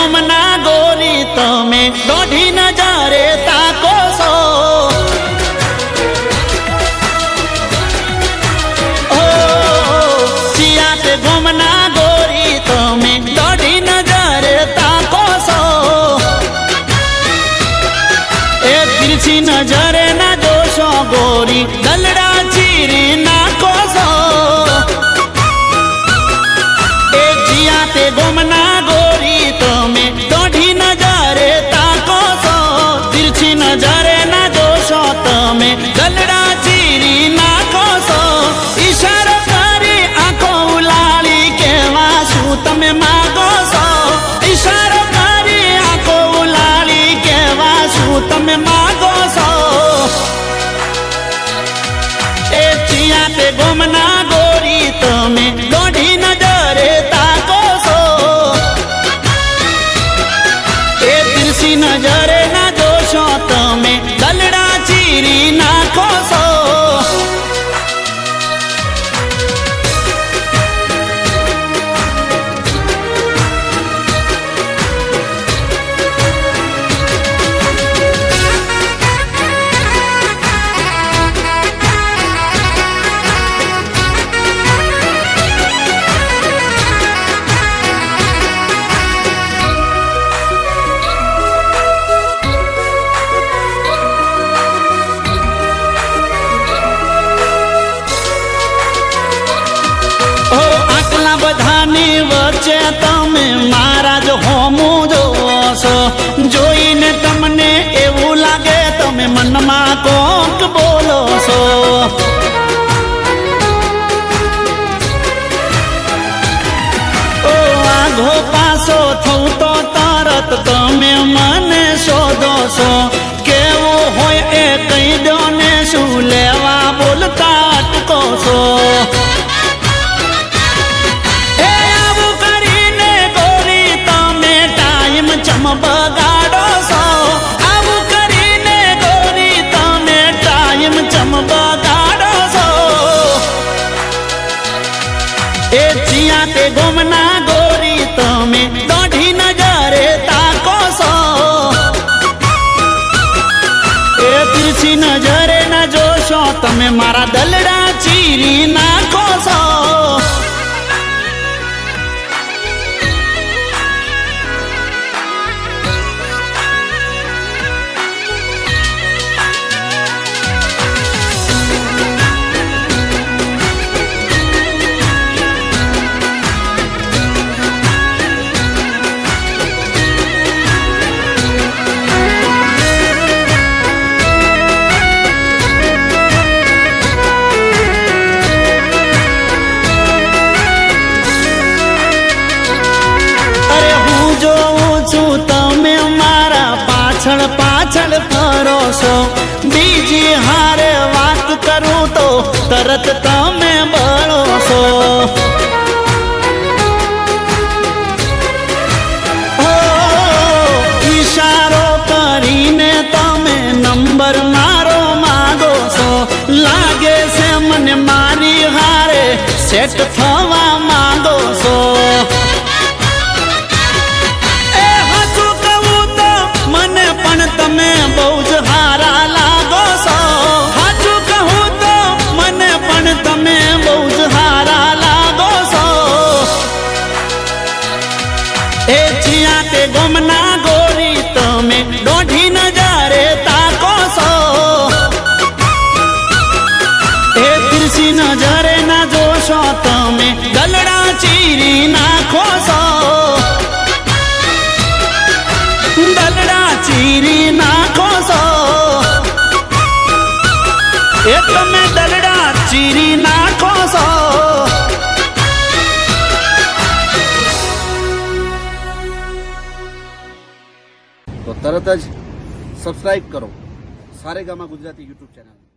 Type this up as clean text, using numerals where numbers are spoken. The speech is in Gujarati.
ગોમના ગોરી તમે દોઢી નજરે તાકો છો ચિયાતે ગોમના ગોરી તમે દોઢી નજરે તાકો છો એ તિરછી નજરે ના જોશો ગોરી દલડા ચીરી નાખો છો એ ચિયાતે ગોમના ગોરી તમે દોઢી નજરે તાકો છો તિરછી નજરે ના જોશો તમે દલડા ચીરી નાખો છો ઈશારો કરી આંખો ઉલાળી કેવા શું તમે માગો છો ઈશારો કરી આંખો ઉલાળી કેવા શું તમે માગો છો એ ચિયાતે ગોમના ગોરી તમે દોઢી નજરે તાકો છો એ તિરછી નજરે ના જોશો તમે દલડા ચીરી નાખો છો બધાની વચ્ચે તમે મારા જ હોમું જોવો છો જોઈને તમને એવું લાગે તમે મનમાં કોક બોલો છો ઓ આઘો પાછો થવું તો તરત તમે મને શોધો છો કેવું હોય એ કહી દો ને શું લેવા બોલતા અટકો છો બગાડો છો આવું કરીને ગોરી તમે ટાઈમ ચમ બગાડો છો એ ચિયાતે ગોમના ગોરી તમે દોઢી નજરે તાકો છો એ તિરછી નજરે ના જોશો તમે મારા દલડા ચીરી નાખો છો તમે મારા પાછળ પાછળ ફરો છો બીજી હારે વાત કરું તો તરત તમે બળો છો ઈશારો કરીને તમે નંબર મારો માગો છો લાગે છે મને મારી હારે સેટ થવા માંગો છો તમે બહુ જ હારા લાગો છો સાચું કહું તો મને પણ તમે બહુ જ હારા લાગો છો એ ચિયાતે ગોમના ગોરી તમે દોઢી નજરે તાકો છો એ તિરછી નજરે ના જોશો તમે દલડા ચીરી નાખો છો દલડા ચીરી નાખો છો એ તમે દલડા ચીરી નાખો છો તો તરત જ સબસ્ક્રાઇબ કરો સારેગામા ગુજરાતી યુટ્યુબ ચેનલ।